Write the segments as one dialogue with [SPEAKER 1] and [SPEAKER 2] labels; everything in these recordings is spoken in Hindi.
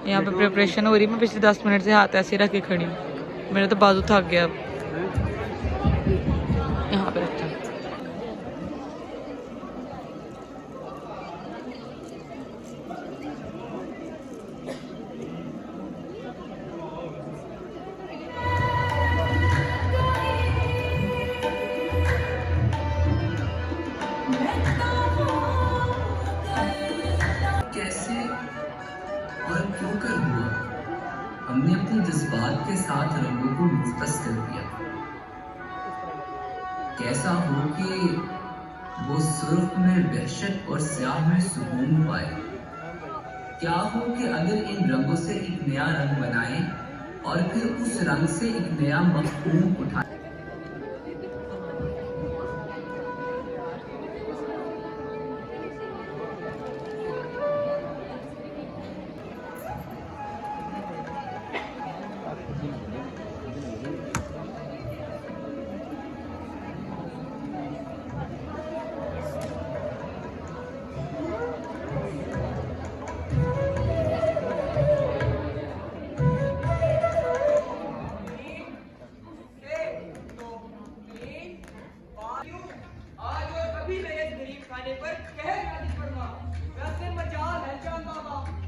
[SPEAKER 1] यहाँ पे प्रिपरेशन हो रही है। मैं पिछले 10 मिनट से हाथ ऐसे रख के खड़ी हूँ, मेरा तो बाजू थक गया। यहाँ पे रखता हूँ।
[SPEAKER 2] कैसे और क्यों कर हुआ? हमने अपने जज्बात के साथ रंगों को मुख्तस कर दिया। कैसा हो कि वो सुर्ख में वहशत और स्याह में सुकून पाए। क्या हो कि अगर इन रंगों से एक नया रंग बनाए और फिर उस रंग से एक नया मफहूम उठाए।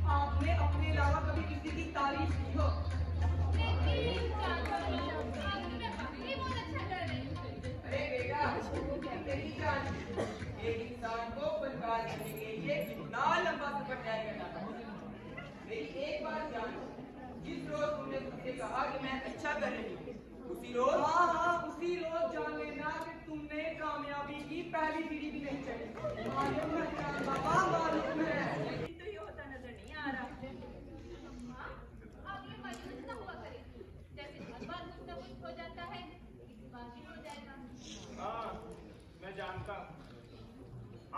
[SPEAKER 3] आपने अपने अलावा कभी किसी की तारीफ की हो? अरे बेटा, तेरी जान, एक इंसान को बर्बाद करने के लिए कितना लंबा सफर तय करना पड़ता है। मेरी एक बात जान, जिस रोज तुमने मुझसे कहा कि मैं अच्छा कर रही हूँ, उसी रोज उसी रोज जान लेना कि तुमने कामयाबी की पहली सीढ़ी भी नहीं चढ़ी। मालूम है बाबा, मालूम है। तो ये होता नजर नहीं आ रहा।
[SPEAKER 4] अम्मा, आप ये मायूस ना हुआ करें। जैसे हर बार कुछ ना कुछ हो जाता है, इस बार भी हो जाएगा।
[SPEAKER 5] हाँ, मैं जानता हूँ।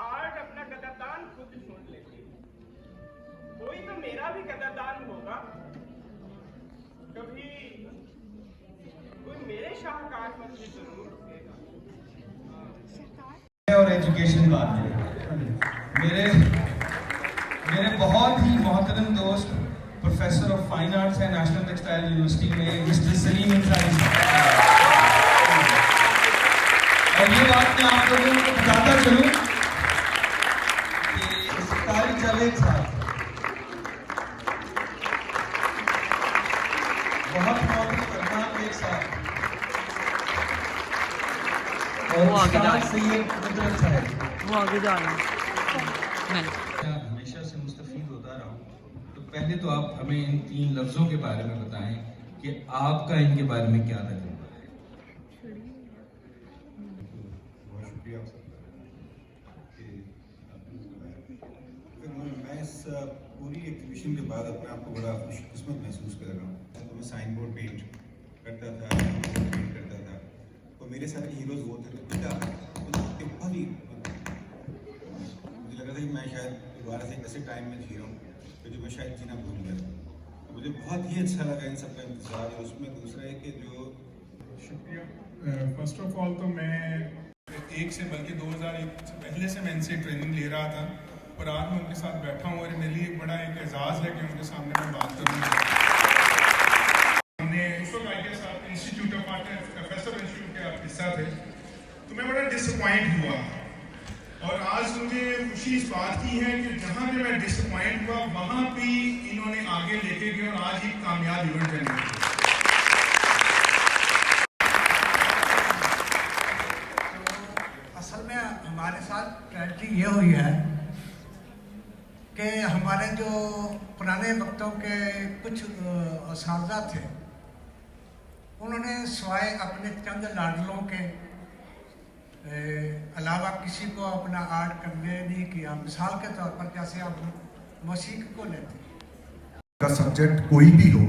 [SPEAKER 5] आज अपना कदरदान खुद ढूंढ लेती हूँ। कोई तो मेरा भी कदरदान होगा। कभी कोई मेरे शाहकार पर भी जरूर उठेगा।
[SPEAKER 6] और एजुकेशन बाद में मेरे बहुत ही मोहतरम दोस्त प्रोफेसर ऑफ फाइन आर्ट्स है नेशनल टेक्सटाइल यूनिवर्सिटी में मिस्टर सलीम अंसारी। और ये बात मैं आप लोगों को बताता चलूं कि सरकारी जावेद साहब बहुत मोहब्बत करना एक साथ
[SPEAKER 1] वो आगे जा रहे हैं।
[SPEAKER 6] सैयद कुदरत साहब
[SPEAKER 1] वो आगे जा रहे हैं। मैं
[SPEAKER 6] हमेशा से मुस्तफीद होता रहा हूँ। तो पहले तो आप हमें इन 3 लफ्जों के बारे में बताएं कि आपका इनके बारे में क्या तजुर्बा है।
[SPEAKER 7] बहुत शुक्रिया आप सबका कि आपने मुझे बुलाया। फिर मैं इस पूरी एग्जीबिशन के बाद अपने आप को बड़ा खुशकिस्मत महसूस कर रहा हूँ। तो मैं साइन बोर्ड पेंट करता था, पेंट करता था, और मेरे साथ हीरोज़ वो थे। बेटा बहुत ही मुझे लगा था कि मैं शायद दोबारा से एक ऐसे टाइम में जी रहा हूँ तो जो मैं शायद जीना भूल गया। तो मुझे बहुत ही अच्छा लगा इन सब का इंतजार। और उसमें दूसरा है कि जो
[SPEAKER 8] शुक्रिया। फर्स्ट ऑफ ऑल तो मैं एक से बल्कि 2001 से पहले से मैं इनसे ट्रेनिंग ले रहा था और आज मैं उनके साथ बैठा हूँ और मेरे लिए बड़ा एक एजाज़ है कि उनके सामने मैं बात करूँगा। हमने institute of art professor institute के आप हिस्सा थे, तो मैं बड़ा डिसअपॉइंट हुआ। और आज मुझे खुशी इस बात की है कि जहाँ पे मैं डिसअपॉइंट हुआ वहाँ भी इन्होंने आगे लेके गए और आज एक कामयाब इवेंट बन गया।
[SPEAKER 9] असल में हमारे साथ ट्रेजेडी ये हुई है कि हमारे जो पुराने वक्तों के कुछ असातिज़ा थे, उन्होंने सिवाय अपने चंद लाडलों के अलावा किसी को अपना आर्ट करने नहीं किया। मिसाल के तौर पर जैसे आप मौसीकी को लेते हैं,
[SPEAKER 7] का सब्जेक्ट कोई भी हो,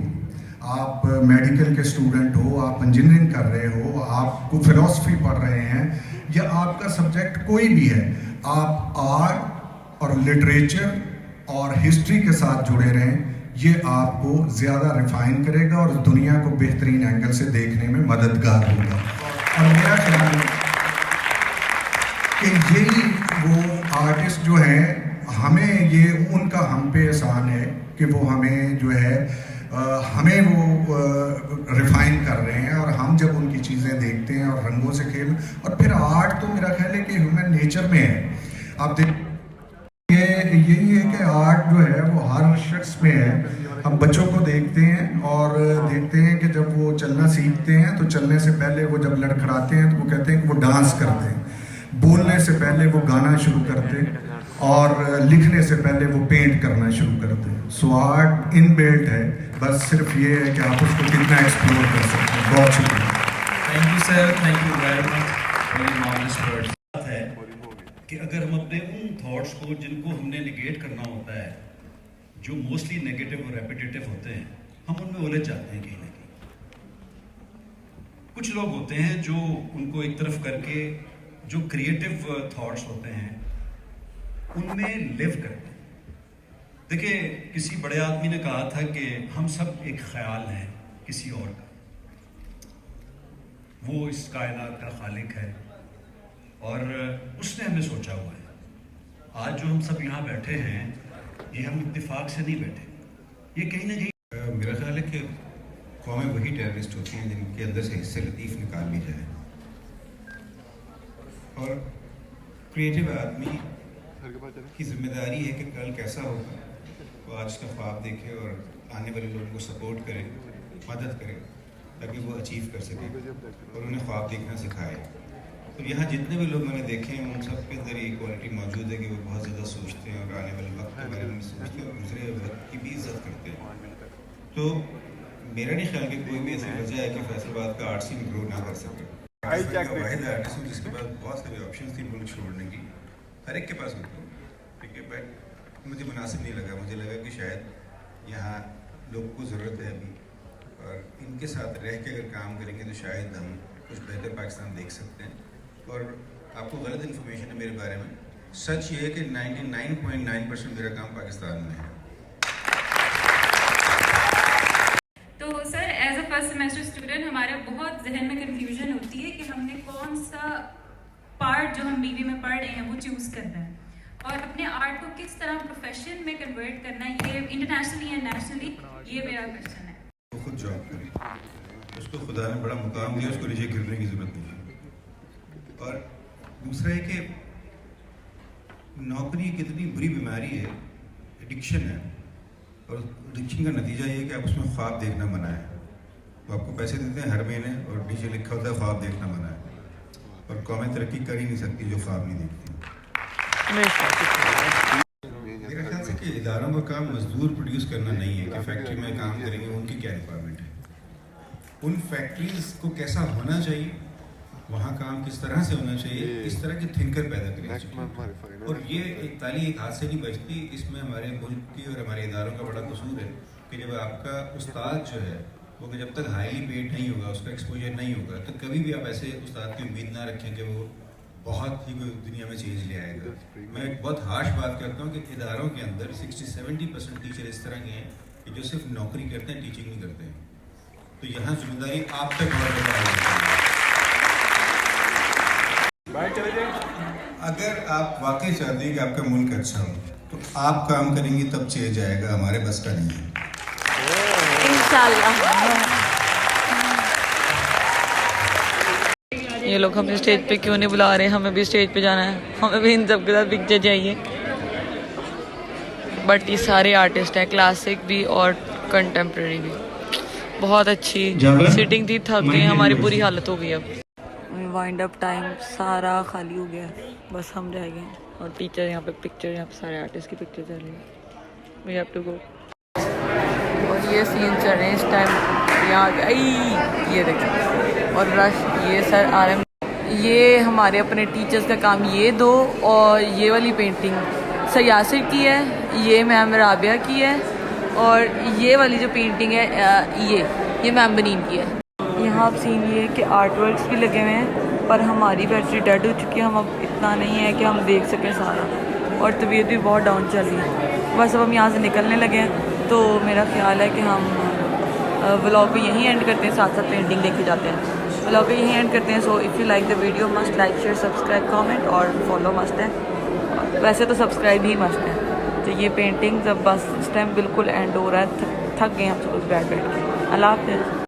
[SPEAKER 7] आप मेडिकल के स्टूडेंट हो, आप इंजीनियरिंग कर रहे हो, आप फिलॉसफी पढ़ रहे हैं, या आपका सब्जेक्ट कोई भी है, आप आर्ट और लिटरेचर और हिस्ट्री के साथ जुड़े रहें। ये आपको ज़्यादा रिफाइन करेगा और दुनिया को बेहतरीन एंगल से देखने में मददगार होगा। और मेरा ख्याल है कि यही वो आर्टिस्ट जो हैं
[SPEAKER 10] हमें ये उनका हम पे एहसान है कि वो हमें जो है हमें वो रिफाइन कर रहे हैं, और हम जब उनकी चीज़ें देखते हैं और रंगों से खेल, और फिर आर्ट तो मेरा ख्याल है कि ह्यूमन नेचर में है। आप देख यही है कि आर्ट जो है वो हर शख्स में है। हम बच्चों को देखते हैं और देखते हैं कि जब वो चलना सीखते हैं तो चलने से पहले वो जब लड़खड़ाते हैं तो वो कहते हैं कि वो डांस करते हैं, बोलने से पहले वो गाना शुरू करते हैं, और लिखने से पहले वो पेंट करना शुरू करते हैं। सो आर्ट इनबिल्ट है, बस सिर्फ ये है कि आप उसको कितना एक्सप्लोर कर सकते हैं। बहुत शुक्रिया।
[SPEAKER 11] Thank you sir, thank you very much, very marvellous words. है कि अगर हम अपने उन थॉट्स को जिनको हमने निगेट करना होता है, जो मोस्टली नेगेटिव और रेपिटेटिव होते हैं, हम उनमें उलझ जाते हैं कहीं ना कहीं। कुछ लोग होते हैं जो उनको एक तरफ करके जो क्रिएटिव थॉट्स होते हैं उनमें लिव करते हैं। देखिए, किसी बड़े आदमी ने कहा था कि हम सब एक ख्याल हैं किसी और का, वो इस कायनात का खालिक है और उसने हमें सोचा हुआ है। आज जो हम सब यहाँ बैठे हैं, ये हम इत्तेफाक से नहीं बैठे, ये कहीं ना कहीं
[SPEAKER 7] मेरा ख्याल है कि कौमें वही टेररिस्ट होती हैं जिनके अंदर से हिस्से लतीफ़ निकाल ली जाए, और क्रिएटिव आदमी की जिम्मेदारी है कि कल कैसा होगा वो आज का ख्वाब देखे और आने वाले लोगों को सपोर्ट करे, मदद करे, ताकि वो अचीव कर सकें और उन्हें ख्वाब देखना सिखाए। तो यहाँ जितने भी लोग मैंने देखे हैं उन सब के अंदर ये क्वालिटी मौजूद है कि वो बहुत ज़्यादा सोचते हैं और आने वाले वक्त के बारे में सोचते हैं और दूसरे वक्त की भी इज्जत करते हैं। तो मेरा नहीं ख्याल कि कोई भी ऐसी वजह है कि फैसलाबाद का आर्ट सीन ग्रो ना कर सके। वाहिद आर्टिस्ट हूँ जिसके पास बहुत सारी ऑप्शन थी मुल्क छोड़ने की, हर एक के पास होती, ठीक है, बट मुझे मुनासिब नहीं लगा। मुझे लगा कि शायद यहाँ लोगों को ज़रूरत है अभी, और इनके साथ रह के अगर काम करेंगे तो शायद हम कुछ बेहतर पाकिस्तान देख सकते हैं। और आपको गलत इन्फॉर्मेशन है मेरे बारे में, सच ये है कि 99.9% मेरा काम पाकिस्तान में है।
[SPEAKER 12] तो sir, as a first semester student हमारे बहुत जहन में कंफ्यूजन होती है कि हमने कौन सा पार्ट जो हम बीवी में पढ़ रहे हैं वो चूज़ करना है, और अपने आर्ट को किस तरह प्रोफेशन में कन्वर्ट करना है, ये इंटरनेशनली या नेशनली, ये मेरा क्वेश्चन है।
[SPEAKER 7] वो खुद जॉब करे, उसको खुदा ने बड़ा मुकाम दिया, उसको नीचे गिरने की जरूरत नहीं है। और दूसरा है कि नौकरी कितनी बुरी बीमारी है, एडिक्शन है, और एडिक्शन का नतीजा ये है कि आप उसमें ख्वाब देखना मना है। तो आपको पैसे देते हैं हर महीने और नीचे लिखा होता है ख्वाब देखना मना है, और कौमें तरक्की कर ही नहीं सकती जो ख्वाब नहीं देखती। मेरे ख्याल से कि इदारों का काम मजदूर प्रोड्यूस करना नहीं है कि फैक्ट्री में काम करेंगे, उनकी क्या रिक्वायरमेंट है, उन फैक्ट्रीज को कैसा होना चाहिए, वहाँ काम किस तरह से होना चाहिए, इस तरह के थिंकर पैदा करें। और ये एक ताली एक हाथ से नहीं बचती, इसमें हमारे मुल्क की और हमारे इदारों का बड़ा कसूर है कि जब आपका उस्ताद जो है वो जब तक हाईली पेड नहीं होगा, उसका एक्सपोजर नहीं होगा, तो कभी भी आप ऐसे उस्ताद की उम्मीद ना रखें कि वो बहुत ही कोई दुनिया में चेंज ले आएगा। मैं एक बहुत हार्श बात करता हूँ कि इदारों के अंदर 60-70% टीचर इस तरह के हैं कि जो सिर्फ नौकरी करते हैं, टीचिंग नहीं करते हैं। तो यहाँ जिम्मेदारी आप तक बहुत ज़्यादा। अगर आप वाकई चाहते हैं कि आपका मुल्क अच्छा हो तो आप काम करेंगे तब चेंज आएगा, हमारे बस का नहीं है।
[SPEAKER 1] ये लोग हमें स्टेज पे क्यों नहीं बुला रहे, हमें भी स्टेज पे जाना है, हमें भी इन सब के साथ पिक्चर चाहिए। बट ये सारे आर्टिस्ट हैं, क्लासिक भी और कंटेम्प्रेरी भी। बहुत अच्छी सिटिंग थी, थक गई, हमारी बुरी हालत हो गई। अब वाइंड अप टाइम सारा खाली हो गया, बस हम जाएंगे और टीचर यहाँ पे पिक्चर, यहाँ पे सारे आर्टिस्ट की पिक्चर चल रही है। We have to go. और ये सीन चल रहे हैं इस टाइम, यहाँ ये देखिए, और रश, ये सर आ रहे हैं। ये हमारे अपने टीचर्स का काम, ये दो, और ये वाली पेंटिंग सर यासिर की है, ये मैम राबिया की है, और ये वाली जो पेंटिंग है ये मैम बनीन की है। यहाँ आप सीन ये कि आर्ट वर्क्स भी लगे हुए हैं, पर हमारी बैटरी डेड हो चुकी है, हम अब इतना नहीं है कि हम देख सकें सारा, और तबीयत भी बहुत डाउन चल रही है। बस अब हम यहाँ से निकलने लगे हैं, तो मेरा ख्याल है कि हम व्लॉग को यहीं एंड करते हैं, साथ साथ पेंटिंग देखे जाते हैं। व्लॉग को यहीं एंड करते हैं। So if you like the video must like share subscribe comment और फॉलो मस्ट है, वैसे तो सब्सक्राइब ही मस्ट है। तो ये पेंटिंग्स अब बस इस टाइम बिल्कुल एंड हो रहा है, थक गए हम सब बैठ के। अल्लाह हाफ़िज़।